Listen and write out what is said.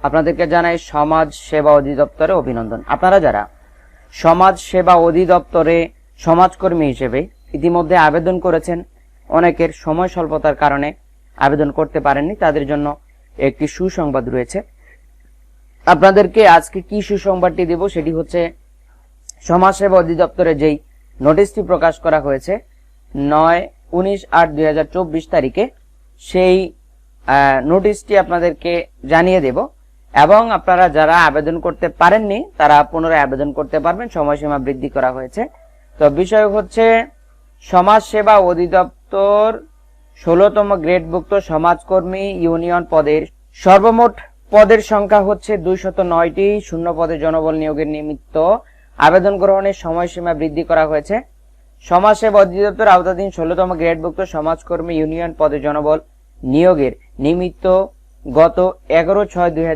আপনাদেরকে জানাই সমাজ সেবা অধিদপ্তরে অভিনন্দন। আপনারা যারা সমাজ সেবা অধিদপ্তরে সমাজকর্মী হিসেবে ইতিমধ্যে আবেদন করেছেন, অনেকের সময় স্বল্পতার কারণে আবেদন করতে পারেননি, তাদের জন্য একটি সুসংবাদ রয়েছে। আপনাদেরকে আজকে কি সুসংবাদটি দেব সেটি হচ্ছে, সমাজ সেবা অধিদপ্তরে যেই নোটিশটি প্রকাশ করা হয়েছে 9-19-8-2024 তারিখে, সেই নোটিশটি আপনাদেরকে জানিয়ে দেব এবং আপনারা যারা আবেদন করতে পারেননি তারা পুনরায় আবেদন করতে পারবেন। সময়সীমা বৃদ্ধি করা হয়েছে। তো বিষয় হচ্ছে, সমাজ সেবা অধিদপ্তর 16তম গ্রেডভুক্ত সমাজকর্মী ইউনিয়ন পদের সর্বমোট পদের সংখ্যা হচ্ছে 209টি। শূন্য পদে জনবল নিয়োগের নিমিত্ত আবেদন গ্রহণের সময়সীমা বৃদ্ধি করা হয়েছে। সমাজ সেবা অধিদপ্তর আওতাধীন 16তম গ্রেডভুক্ত সমাজকর্মী ইউনিয়ন পদে জনবল নিয়োগের নিমিত্ত গত 11/6/2024